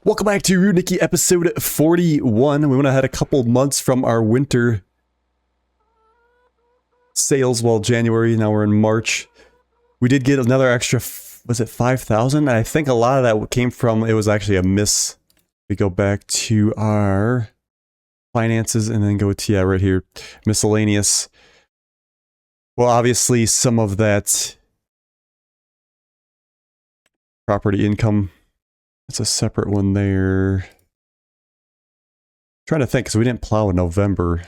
Welcome back to Rudniki episode 41. We went ahead a couple months from our winter sales, well, January, now we're in March. We did get another extra, was it 5,000? I think a lot of that came from, it was actually a miss. We go back to our finances and then go to, yeah, right here, miscellaneous. Well, obviously some of that property income, it's a separate one there. Trying to think, because we didn't plow in November.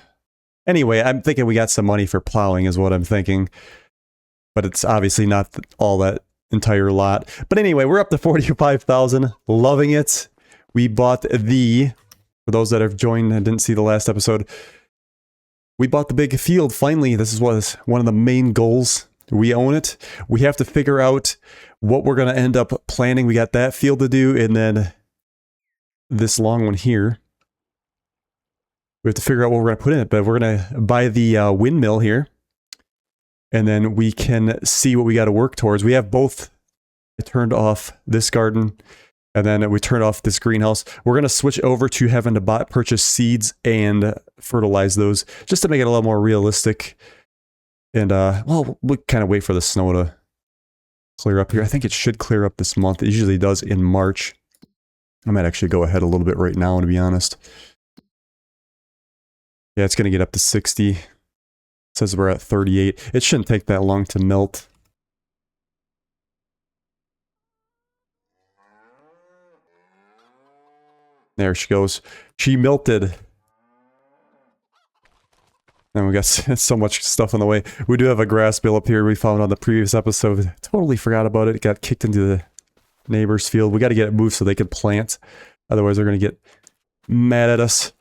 Anyway, I'm thinking we got some money for plowing is what I'm thinking. But it's obviously not all that entire lot. But anyway, we're up to 45,000. Loving it. We bought the, for those that have joined and didn't see the last episode, we bought the big field finally. This is one of the main goals. We own it. We have to figure out what we're going to end up planting. We got that field to do, and then this long one here. We have to figure out what we're going to put in it, but we're going to buy the windmill here, and then we can see what we got to work towards. We have both. I turned off this garden, and then we turned off this greenhouse. We're going to switch over to having to purchase seeds and fertilize those, just to make it a little more realistic. And, well, we'll kind of wait for the snow to clear up here. I think it should clear up this month. It usually does in March. I might actually go ahead a little bit right now, to be honest. Yeah, it's going to get up to 60. It says we're at 38. It shouldn't take that long to melt. There she goes. She melted. And we got so much stuff on the way. We do have a grass bill up here we found on the previous episode. Totally forgot about it. It got kicked into the neighbor's field. We got to get it moved so they can plant. Otherwise, they're going to get mad at us.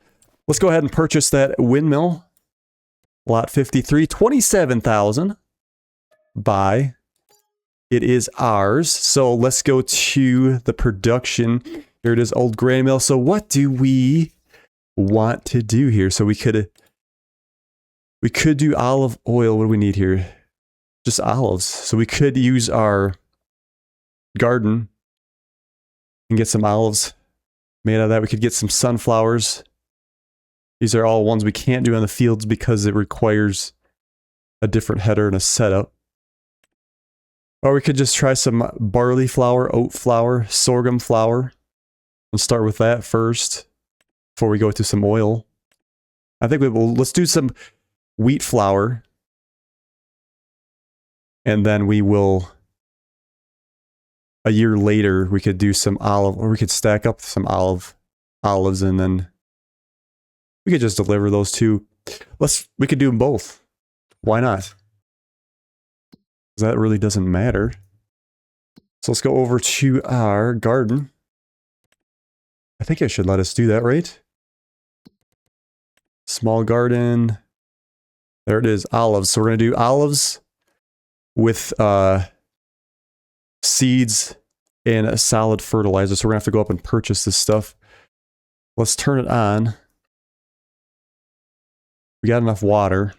Let's go ahead and purchase that windmill. Lot 53, 27,000. Buy. It is ours. So let's go to the production. Here it is, old grain mill. So what do we want to do here? So we could do olive oil. What do we need here? Just olives. So we could use our garden and get some olives made out of that. We could get some sunflowers. These are all ones we can't do in the fields because it requires a different header and a setup. Or we could just try some barley flour, oat flour, sorghum flour. Let's start with that first before we go to some oil. I think let's do some wheat flour, and then we will, a year later, we could do some olive, or we could stack up some olives, and then we could just deliver those two. We could do them both. Why not? That really doesn't matter. So let's go over to our garden. I think it should let us do that, right? Small garden. There it is, olives. So we're going to do olives with seeds and a solid fertilizer. So we're going to have to go up and purchase this stuff. Let's turn it on. We got enough water.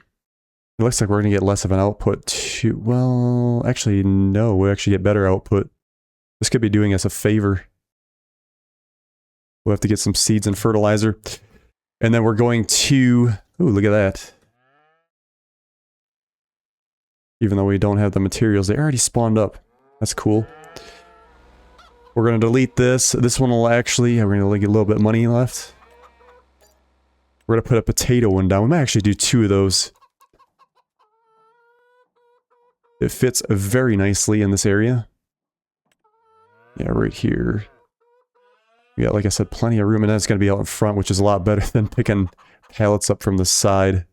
It looks like we're going to get less of an output too. Well, actually, no. We actually get better output. This could be doing us a favor. We'll have to get some seeds and fertilizer. And then we're going to... Ooh, look at that. Even though we don't have the materials, they already spawned up. That's cool. We're going to delete this. This one will actually... We're going to get a little bit of money left. We're going to put a potato one down. We might actually do two of those. It fits very nicely in this area. Yeah, right here. We got, like I said, plenty of room, and that's going to be out in front, which is a lot better than picking pallets up from the side.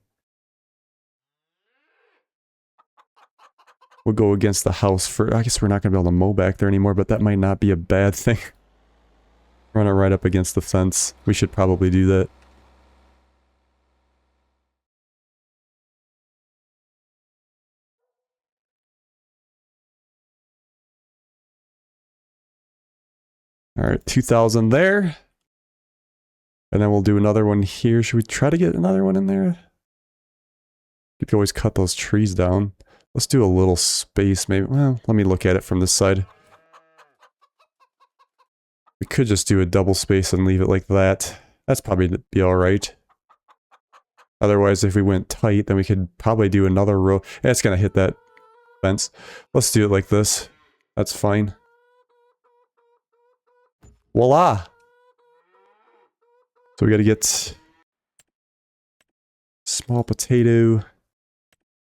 We'll go against the house for... I guess we're not going to be able to mow back there anymore, but that might not be a bad thing. Run it right up against the fence. We should probably do that. Alright, 2,000 there. And then we'll do another one here. Should we try to get another one in there? You can always cut those trees down. Let's do a little space maybe. Well, let me look at it from this side. We could just do a double space and leave it like that. That's probably be alright. Otherwise, if we went tight, then we could probably do another row. Yeah, it's gonna hit that fence. Let's do it like this. That's fine. Voila! So we gotta get small potato.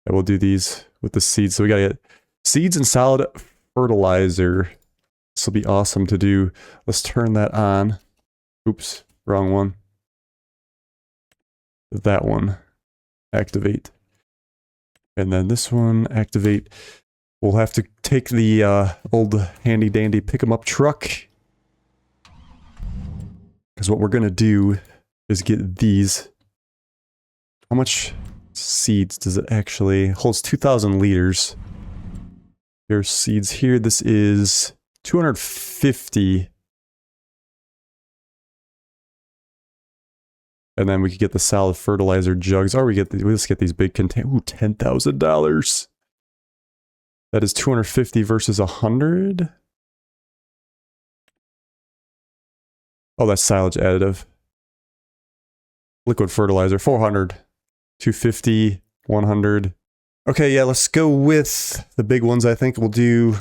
And we'll do these with the seeds. So we gotta get seeds and solid fertilizer. This will be awesome to do. Let's turn that on. Oops, wrong one. That one. Activate. And then this one, activate. We'll have to take the old handy dandy pick 'em up truck. Because what we're gonna do is get these. How much seeds does it actually? It holds 2,000 liters. Here's seeds here. This is 250. And then we could get the solid fertilizer jugs. Or we just get these big containers. Ooh, $10,000. That is 250 versus 100. Oh, that's silage additive. Liquid fertilizer, 400. 250, 100. Okay, yeah, let's go with the big ones. I think we'll do...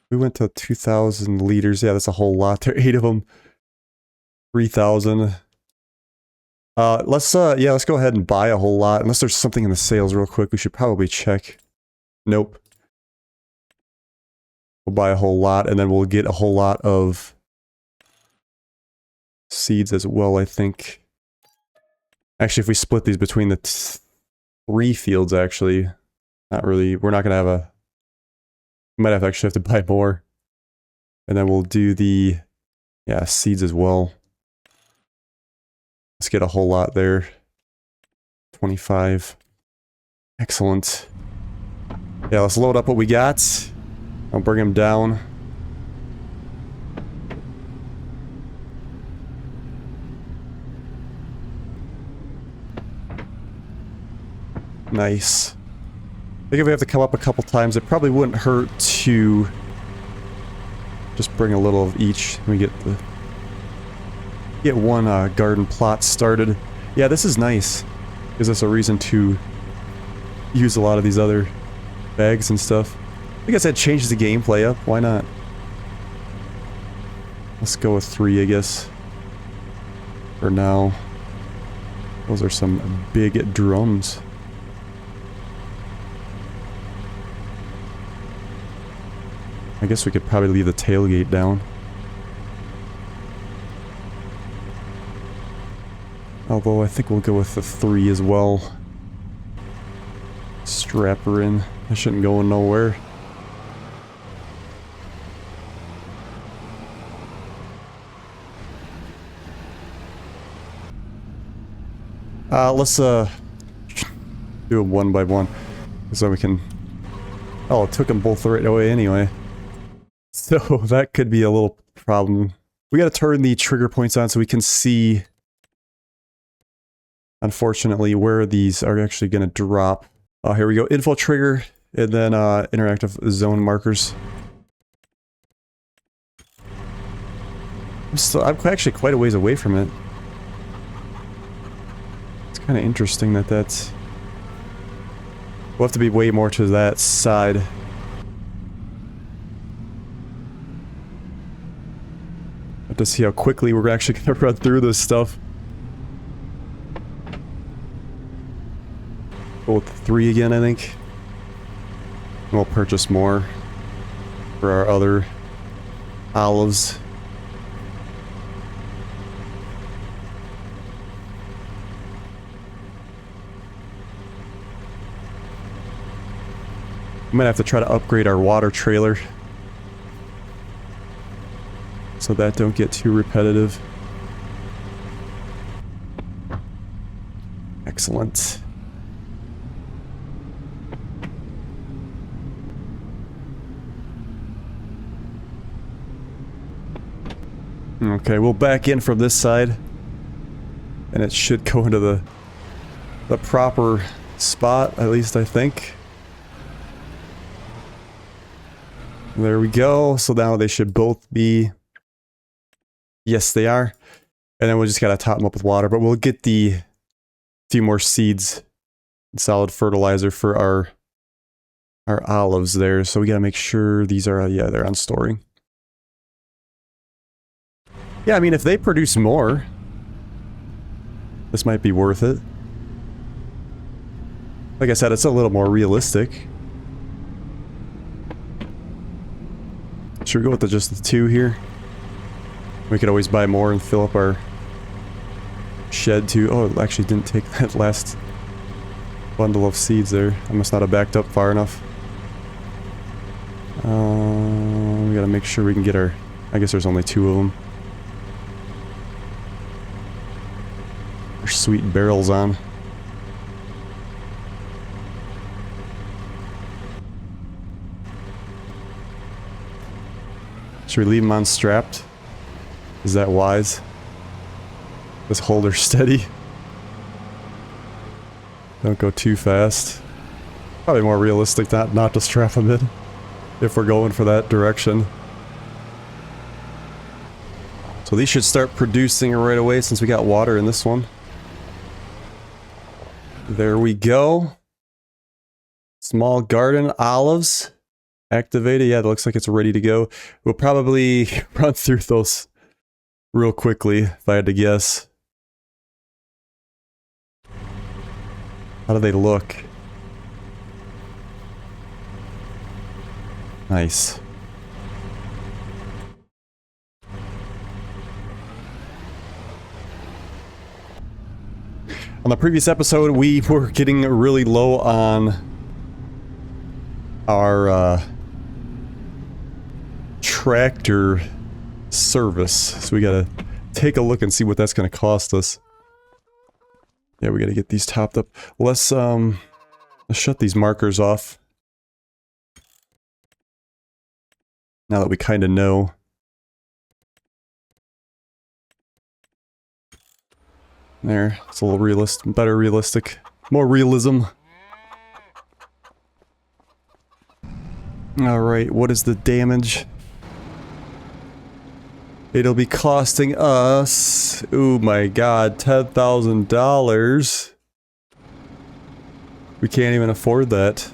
We went to 2,000 liters. Yeah, that's a whole lot. There are 8 of them. 3,000. Let's go ahead and buy a whole lot. Unless there's something in the sales real quick, we should probably check. Nope. We'll buy a whole lot, and then we'll get a whole lot of seeds as well, I think. Actually, if we split these between the 3 fields, actually, not really. We're not gonna have a... We might actually have to buy more. And then we'll do the, yeah, seeds as well. Let's get a whole lot there. 25. Excellent. Yeah, let's load up what we got. I'll bring them down. Nice. I think if we have to come up a couple times, it probably wouldn't hurt to just bring a little of each. We get one garden plot started. Yeah, this is nice. Gives us a reason to use a lot of these other bags and stuff. I guess that changes the gameplay up. Why not? Let's go with 3, I guess. For now. Those are some big drums. I guess we could probably leave the tailgate down. Although I think we'll go with the 3 as well. Strap her in. I shouldn't go nowhere. Let's do it one by one. So we can... Oh, it took them both the right way anyway. So that could be a little problem. We gotta turn the trigger points on so we can see, unfortunately, where these are actually gonna drop. Here we go, info trigger, and then interactive zone markers. I'm actually quite a ways away from it. It's kind of interesting that that's... We'll have to be way more to that side. To see how quickly we're actually gonna run through this stuff. Go with 3 again, I think. And we'll purchase more for our other olives. We might have to try to upgrade our water trailer, so that don't get too repetitive. Excellent. Okay, we'll back in from this side, and it should go into the proper spot, at least I think. There we go. So now they should both be Yes, they are. And then we just gotta top them up with water, but we'll get the few more seeds and solid fertilizer for our olives there. So we gotta make sure these are, yeah, they're on storing. Yeah, I mean, if they produce more, this might be worth it. Like I said, it's a little more realistic. Should we go with just the 2 here? We could always buy more and fill up our shed too. Oh, it actually didn't take that last bundle of seeds there. I must not have backed up far enough. We gotta make sure we can get our... I guess there's only 2 of them. Our sweet barrels on. Should we leave them unstrapped? Is that wise? Just hold her steady. Don't go too fast. Probably more realistic not to strap them in, if we're going for that direction. So these should start producing right away since we got water in this one. There we go. Small garden olives. Activated. Yeah, it looks like it's ready to go. We'll probably run through those real quickly, if I had to guess. How do they look? Nice. On the previous episode, we were getting really low on our tractor service, so we gotta take a look and see what that's gonna cost us. Yeah, we gotta get these topped up. Let's shut these markers off. Now that we kind of know. There, it's a little realistic, better realistic, more realism. Alright, what is the damage? It'll be costing us, oh my god, $10,000. We can't even afford that.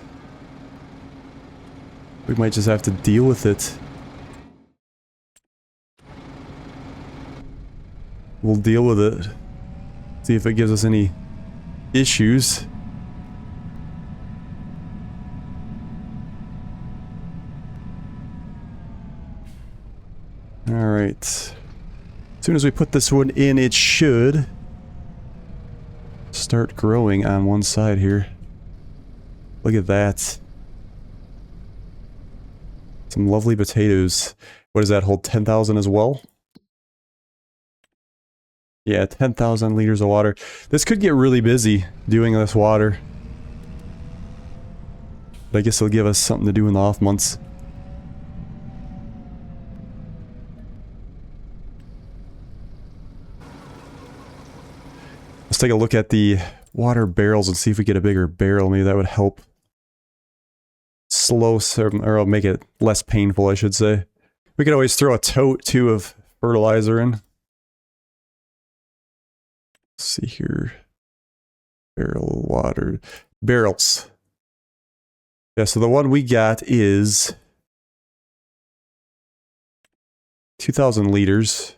We might just have to deal with it. We'll deal with it. See if it gives us any issues. Alright. As soon as we put this one in, it should start growing on one side here. Look at that. Some lovely potatoes. What does that hold? 10,000 as well? Yeah, 10,000 liters of water. This could get really busy doing this water. But I guess it'll give us something to do in the off months. Let's take a look at the water barrels and see if we get a bigger barrel. Maybe that would help slow some, or make it less painful, I should say. We could always throw a tote too of fertilizer in. Let's see here. Barrel water. Barrels. Yeah, so the one we got is 2,000 liters.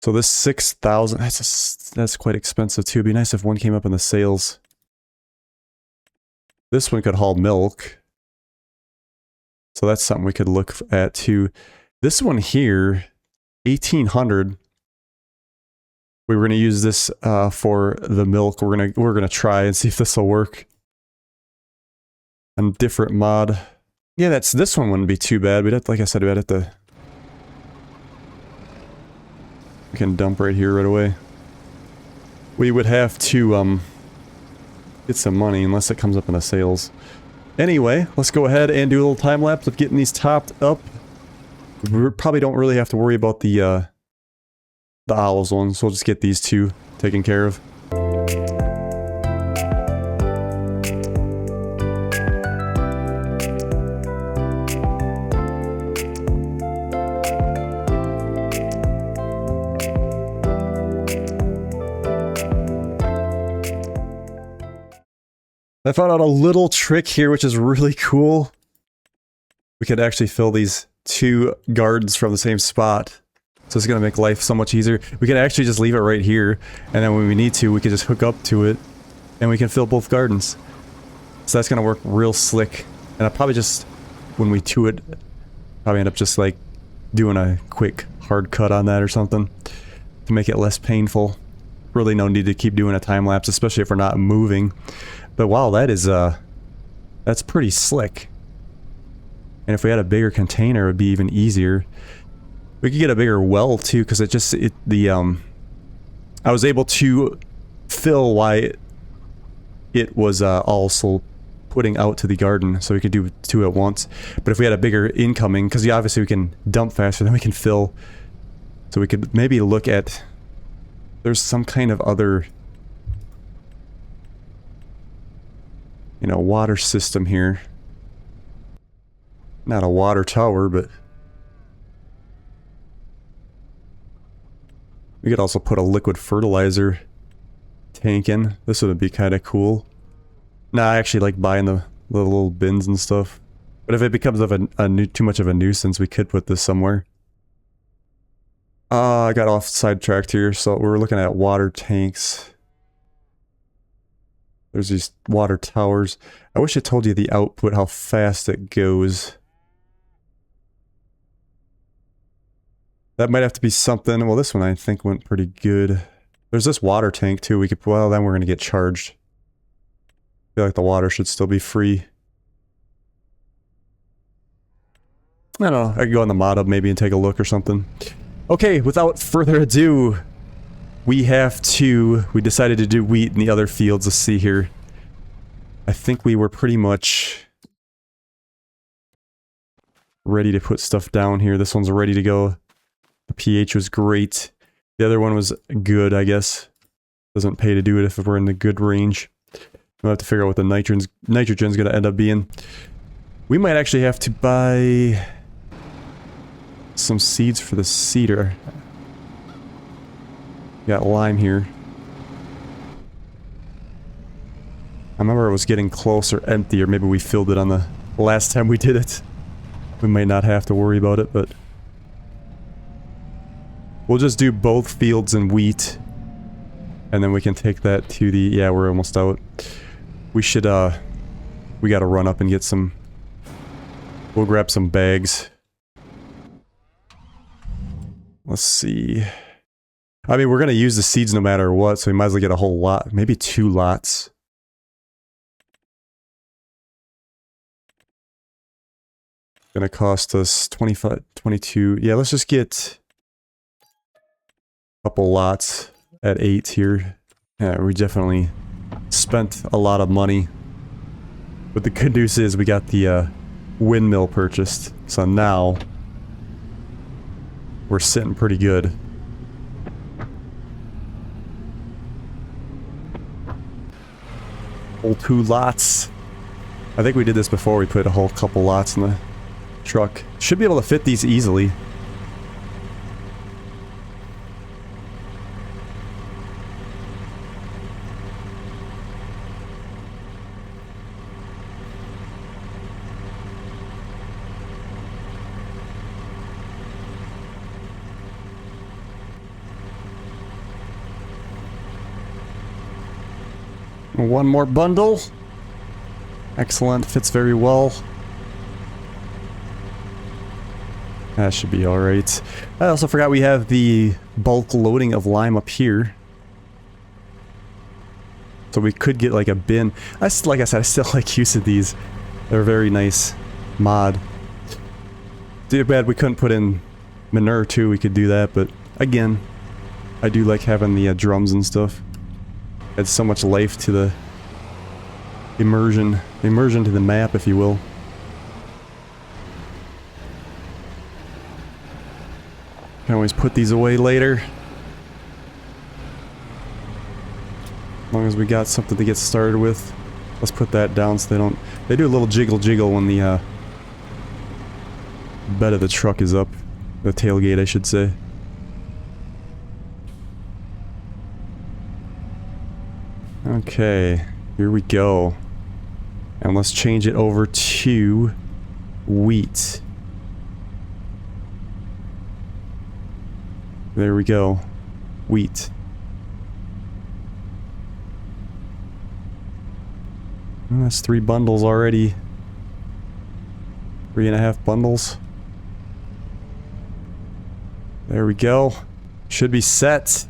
So this 6,000, that's quite expensive too. It'd be nice if one came up in the sales. This one could haul milk. So that's something we could look at too. This one here, 1,800. We were gonna use this for the milk. We're gonna try and see if this will work. And different mod. Yeah, this one wouldn't be too bad. We'd have, like I said, we'd have to. We can dump right here right away. We would have to get some money unless it comes up in the sales. Anyway, let's go ahead and do a little time lapse of getting these topped up. We probably don't really have to worry about the olives ones, so we'll just get these two taken care of. I found out a little trick here, which is really cool. We could actually fill these 2 gardens from the same spot. So it's going to make life so much easier. We can actually just leave it right here, and then when we need to, we can just hook up to it, and we can fill both gardens. So that's going to work real slick. And I'll probably just, when we do it, probably end up just like doing a quick hard cut on that or something to make it less painful. Really no need to keep doing a time lapse, especially if we're not moving. But wow, that is that's pretty slick. And if we had a bigger container, it would be even easier. We could get a bigger well too, because I was able to fill while it was also putting out to the garden, so we could do 2 at once. But if we had a bigger incoming, because obviously we can dump faster, then we can fill. So we could maybe look at, there's some kind of other, you know, water system here. Not a water tower, but we could also put a liquid fertilizer tank in. This would be kind of cool. Nah, I actually like buying the little bins and stuff. But if it becomes of too much of a nuisance, we could put this somewhere. I got off sidetracked here, so we're looking at water tanks. There's these water towers. I wish it told you the output, how fast it goes. That might have to be something. Well, this one I think went pretty good. There's this water tank too. We could, well, then we're going to get charged. I feel like the water should still be free. I don't know. I could go on the mod hub maybe and take a look or something. Okay, without further ado, we decided to do wheat in the other fields. Let's see here. I think we were pretty much ready to put stuff down here. This one's ready to go. The pH was great. The other one was good, I guess. Doesn't pay to do it if we're in the good range. We'll have to figure out what the nitrogen's going to end up being. We might actually have to buy some seeds for the cedar. Got lime here. I remember it was getting close or empty, or maybe we filled it on the last time we did it. We might not have to worry about it, but we'll just do both fields in wheat, and then we can take that to the, yeah, we're almost out. We should, we gotta run up and get some, we'll grab some bags. Let's see. I mean, we're gonna use the seeds no matter what, so we might as well get a whole lot, maybe 2 lots. Gonna cost us 25, 22, yeah, let's just get couple lots at 8 here. Yeah, we definitely spent a lot of money. But the good news is we got the windmill purchased. So now we're sitting pretty good. Whole 2 lots. I think we did this before. We put a whole couple lots in the truck. Should be able to fit these easily. One more bundle. Excellent, fits very well. That should be alright. I also forgot we have the bulk loading of lime up here. So we could get like a bin. Like I said, I still like using these. They're a very nice mod. Too bad we couldn't put in manure too, we could do that, but again, I do like having the drums and stuff. Adds so much life to the immersion to the map, if you will. Can always put these away later. As long as we got something to get started with. Let's put that down so they don't... They do a little jiggle when the bed of the truck is up. The tailgate, I should say. Okay, here we go. And let's change it over to wheat. There we go. Wheat. And that's 3 bundles already. 3.5 bundles. There we go. Should be set.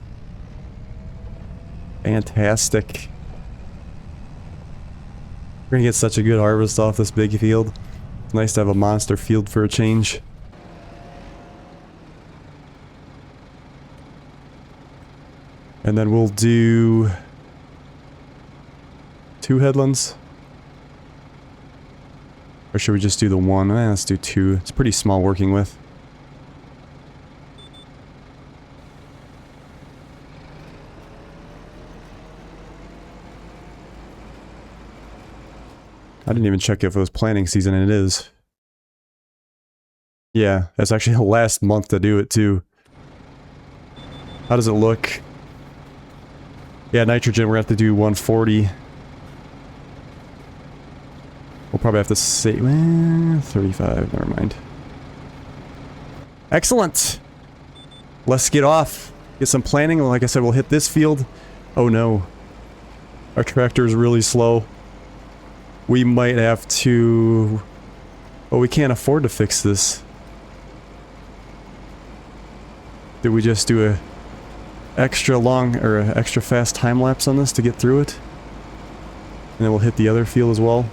Fantastic. We're gonna get such a good harvest off this big field. It's nice to have a monster field for a change. And then we'll do 2 headlands. Or should we just do the 1? Let's do 2. It's pretty small working with. I didn't even check if it was planting season, and it is. Yeah, that's actually the last month to do it too. How does it look? Yeah, nitrogen, we're gonna have to do 140. We'll probably have to say 35, never mind. Excellent! Let's get off. Get some planting. Like I said, we'll hit this field. Oh no. Our tractor is really slow. We might have to... Oh, we can't afford to fix this. Did we just do a extra long or a extra fast time lapse on this to get through it? And then we'll hit the other field as well.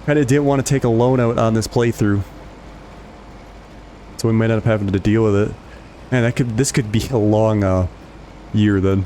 Kinda didn't want to take a loan out on this playthrough, so we might end up having to deal with it. Man, this could be a long year then.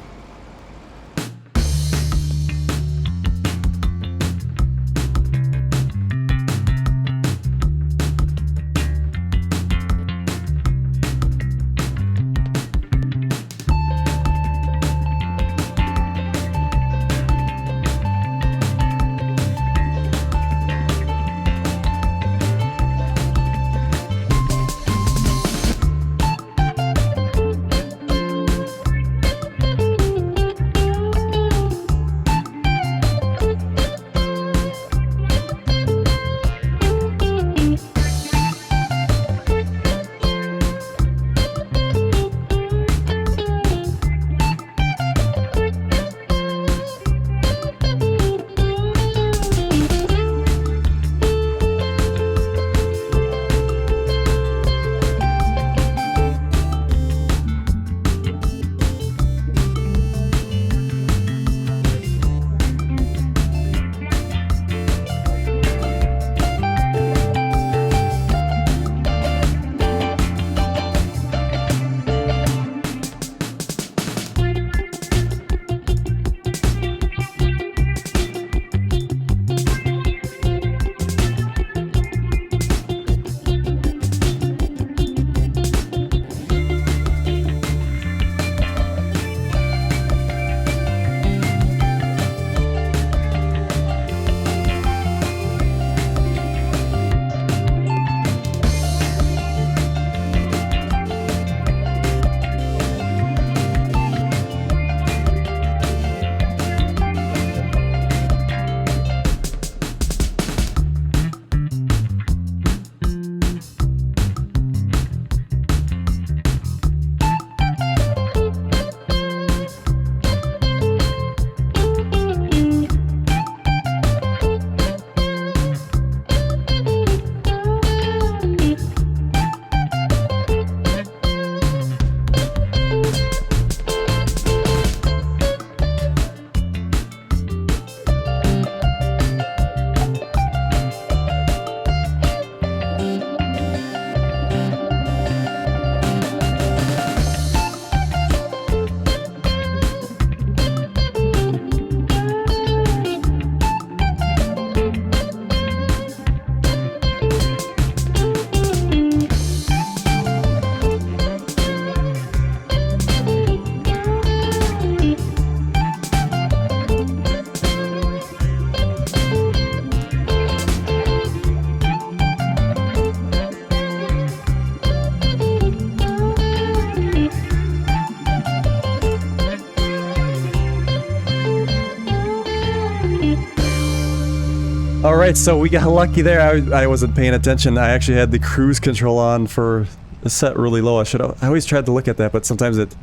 All right, so we got lucky there. I wasn't paying attention. I actually had the cruise control on for the set really low. I always tried to look at that, but sometimes it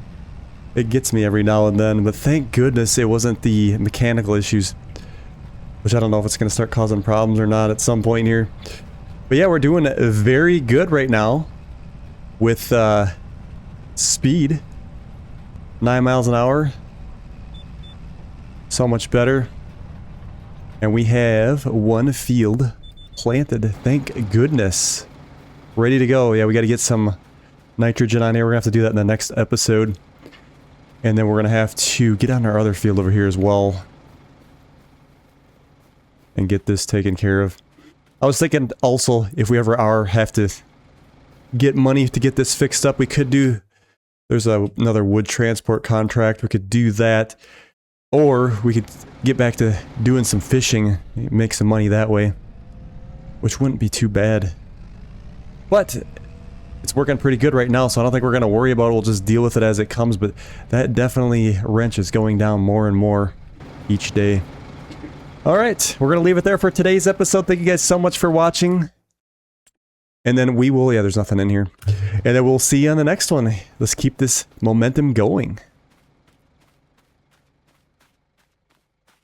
gets me every now and then. But thank goodness it wasn't the mechanical issues, which I don't know if it's going to start causing problems or not at some point here. But yeah, we're doing very good right now with speed. 9 miles an hour. So much better. And we have one field planted. Thank goodness. Ready to go. Yeah, we got to get some nitrogen on here. We're going to have to do that in the next episode. And then we're going to have to get on our other field over here as well. And get this taken care of. I was thinking also, if we ever have to get money to get this fixed up, we could do... There's another wood transport contract. We could do that. Or we could get back to doing some fishing, make some money that way, which wouldn't be too bad. But it's working pretty good right now, so I don't think we're going to worry about it. We'll just deal with it as it comes, but that definitely wrench is going down more and more each day. Alright, we're going to leave it there for today's episode. Thank you guys so much for watching. And then we will, yeah, there's nothing in here. And then we'll see you on the next one. Let's keep this momentum going.